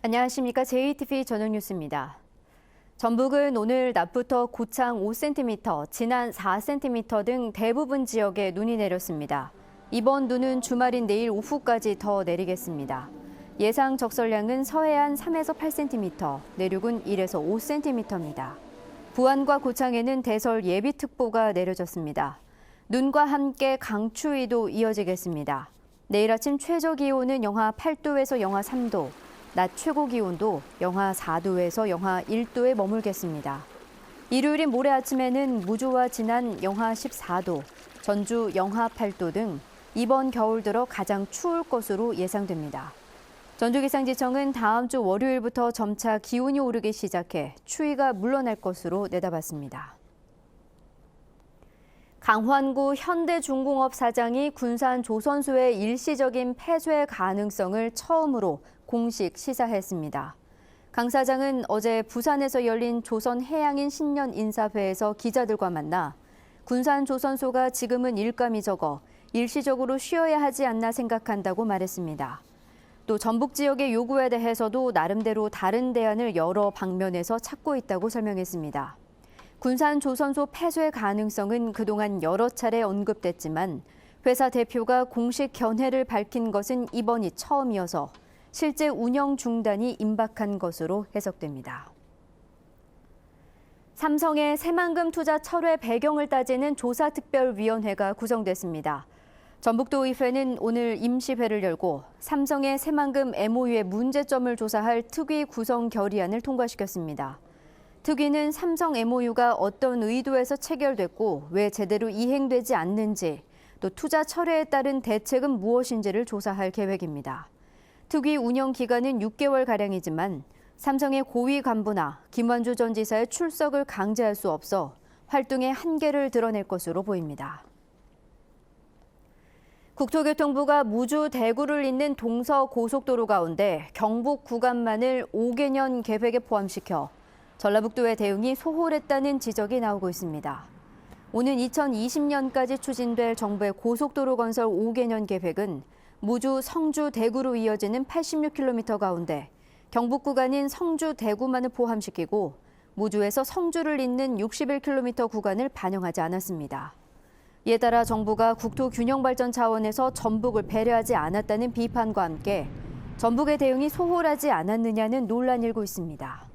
안녕하십니까. JTV 저녁 뉴스입니다. 전북은 오늘 낮부터 고창 5cm, 진안 4cm 등 대부분 지역에 눈이 내렸습니다. 이번 눈은 주말인 내일 오후까지 더 내리겠습니다. 예상 적설량은 서해안 3에서 8cm, 내륙은 1에서 5cm입니다. 부안과 고창에는 대설 예비특보가 내려졌습니다. 눈과 함께 강추위도 이어지겠습니다. 내일 아침 최저 기온은 영하 8도에서 영하 3도, 낮 최고 기온도 영하 4도에서 영하 1도에 머물겠습니다. 일요일인 모레 아침에는 무주와 진안 영하 14도, 전주 영하 8도 등 이번 겨울 들어 가장 추울 것으로 예상됩니다. 전주기상지청은 다음 주 월요일부터 점차 기온이 오르기 시작해 추위가 물러날 것으로 내다봤습니다. 강환구 현대중공업 사장이 군산 조선소의 일시적인 폐쇄 가능성을 처음으로 공식 시사했습니다. 강 사장은 어제 부산에서 열린 조선해양인 신년 인사회에서 기자들과 만나 군산 조선소가 지금은 일감이 적어 일시적으로 쉬어야 하지 않나 생각한다고 말했습니다. 또 전북 지역의 요구에 대해서도 나름대로 다른 대안을 여러 방면에서 찾고 있다고 설명했습니다. 군산 조선소 폐쇄 가능성은 그동안 여러 차례 언급됐지만 회사 대표가 공식 견해를 밝힌 것은 이번이 처음이어서 실제 운영 중단이 임박한 것으로 해석됩니다. 삼성의 새만금 투자 철회 배경을 따지는 조사특별위원회가 구성됐습니다. 전북도의회는 오늘 임시회를 열고 삼성의 새만금 MOU의 문제점을 조사할 특위 구성 결의안을 통과시켰습니다. 특위는 삼성 MOU가 어떤 의도에서 체결됐고 왜 제대로 이행되지 않는지, 또 투자 철회에 따른 대책은 무엇인지를 조사할 계획입니다. 특위 운영 기간은 6개월가량이지만 삼성의 고위 간부나 김완주 전 지사의 출석을 강제할 수 없어 활동의 한계를 드러낼 것으로 보입니다. 국토교통부가 무주 대구를 잇는 동서고속도로 가운데 경북 구간만을 5개년 계획에 포함시켜 전라북도의 대응이 소홀했다는 지적이 나오고 있습니다. 오는 2020년까지 추진될 정부의 고속도로 건설 5개년 계획은 무주, 성주, 대구로 이어지는 86km 가운데 경북 구간인 성주, 대구만을 포함시키고 무주에서 성주를 잇는 61km 구간을 반영하지 않았습니다. 이에 따라 정부가 국토 균형 발전 차원에서 전북을 배려하지 않았다는 비판과 함께 전북의 대응이 소홀하지 않았느냐는 논란이 일고 있습니다.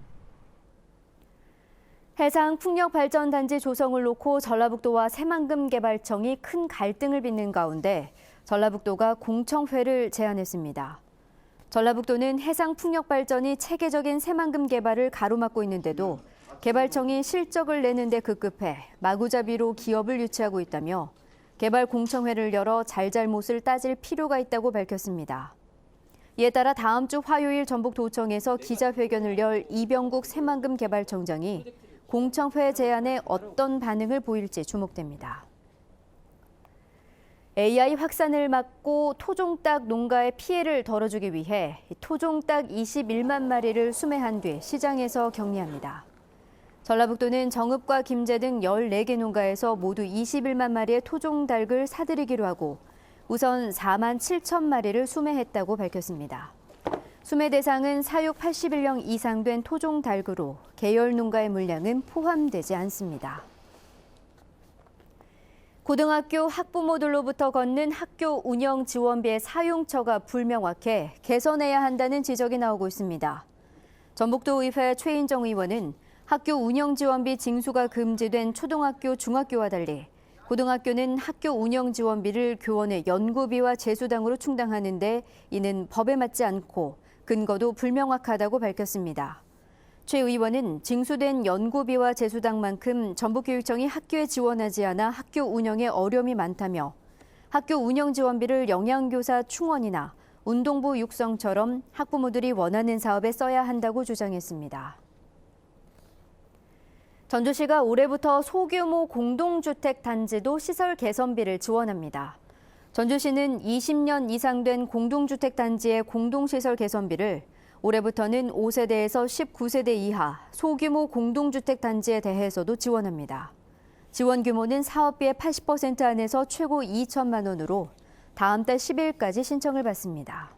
해상 풍력발전단지 조성을 놓고 전라북도와 새만금 개발청이 큰 갈등을 빚는 가운데 전라북도가 공청회를 제안했습니다. 전라북도는 해상 풍력발전이 체계적인 새만금 개발을 가로막고 있는데도 개발청이 실적을 내는 데 급급해 마구잡이로 기업을 유치하고 있다며 개발 공청회를 열어 잘잘못을 따질 필요가 있다고 밝혔습니다. 이에 따라 다음 주 화요일 전북도청에서 기자회견을 열 이병국 새만금 개발청장이 공청회 제안에 어떤 반응을 보일지 주목됩니다. AI 확산을 막고 토종닭 농가의 피해를 덜어주기 위해 토종닭 21만 마리를 수매한 뒤 시장에서 격리합니다. 전라북도는 정읍과 김제 등 14개 농가에서 모두 21만 마리의 토종닭을 사들이기로 하고 우선 4만 7천 마리를 수매했다고 밝혔습니다. 수매 대상은 사육 81령 이상 된 토종닭으로 계열 농가의 물량은 포함되지 않습니다. 고등학교 학부모들로부터 걷는 학교 운영 지원비의 사용처가 불명확해 개선해야 한다는 지적이 나오고 있습니다. 전북도의회 최인정 의원은 학교 운영 지원비 징수가 금지된 초등학교, 중학교와 달리 고등학교는 학교 운영 지원비를 교원의 연구비와 재수당으로 충당하는데 이는 법에 맞지 않고 근거도 불명확하다고 밝혔습니다. 최 의원은 징수된 연구비와 재수당만큼 전북교육청이 학교에 지원하지 않아 학교 운영에 어려움이 많다며 학교 운영 지원비를 영양교사 충원이나 운동부 육성처럼 학부모들이 원하는 사업에 써야 한다고 주장했습니다. 전주시가 올해부터 소규모 공동주택 단지도 시설 개선비를 지원합니다. 전주시는 20년 이상 된 공동주택 단지의 공동시설 개선비를 올해부터는 5세대에서 19세대 이하 소규모 공동주택 단지에 대해서도 지원합니다. 지원 규모는 사업비의 80% 안에서 최고 2천만 원으로 다음 달 10일까지 신청을 받습니다.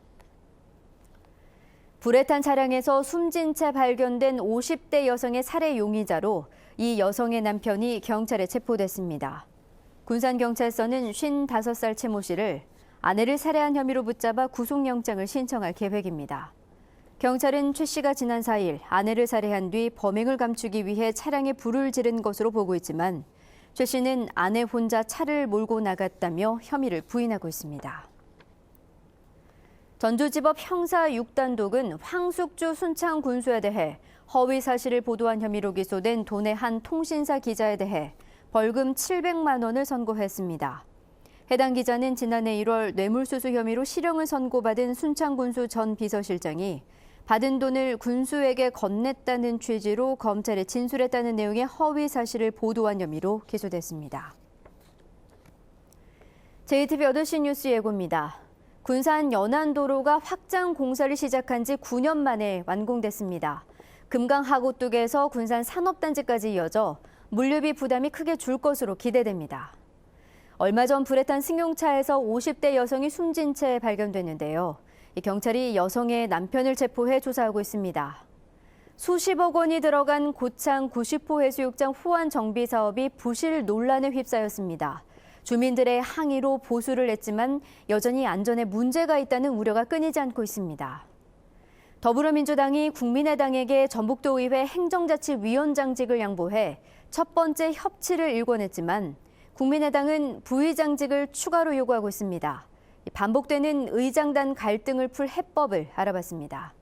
불에 탄 차량에서 숨진 채 발견된 50대 여성의 살해 용의자로 이 여성의 남편이 경찰에 체포됐습니다. 군산경찰서는 55살 최 모 씨를 아내를 살해한 혐의로 붙잡아 구속영장을 신청할 계획입니다. 경찰은 최 씨가 지난 4일 아내를 살해한 뒤 범행을 감추기 위해 차량에 불을 지른 것으로 보고 있지만 최 씨는 아내 혼자 차를 몰고 나갔다며 혐의를 부인하고 있습니다. 전주지법 형사 6단독은 황숙주 순창 군수에 대해 허위 사실을 보도한 혐의로 기소된 도내 한 통신사 기자에 대해 벌금 700만 원을 선고했습니다. 해당 기자는 지난해 1월 뇌물수수 혐의로 실형을 선고받은 순창 군수 전 비서실장이 받은 돈을 군수에게 건넸다는 취지로 검찰에 진술했다는 내용의 허위 사실을 보도한 혐의로 기소됐습니다. JTBC 8시 뉴스 예고입니다. 군산 연안도로가 확장 공사를 시작한 지 9년 만에 완공됐습니다. 금강 하곶뚝에서 군산 산업단지까지 이어져 물류비 부담이 크게 줄 것으로 기대됩니다. 얼마 전 불에 탄 승용차에서 50대 여성이 숨진 채 발견됐는데요. 경찰이 여성의 남편을 체포해 조사하고 있습니다. 수십억 원이 들어간 고창 90호 해수욕장 호환 정비 사업이 부실 논란에 휩싸였습니다. 주민들의 항의로 보수를 했지만 여전히 안전에 문제가 있다는 우려가 끊이지 않고 있습니다. 더불어민주당이 국민의당에게 전북도의회 행정자치위원장직을 양보해 첫 번째 협치를 일궈냈지만 국민의당은 부의장직을 추가로 요구하고 있습니다. 반복되는 의장단 갈등을 풀 해법을 알아봤습니다.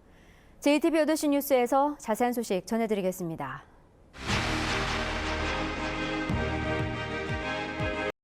JTBC 8시 뉴스에서 자세한 소식 전해드리겠습니다.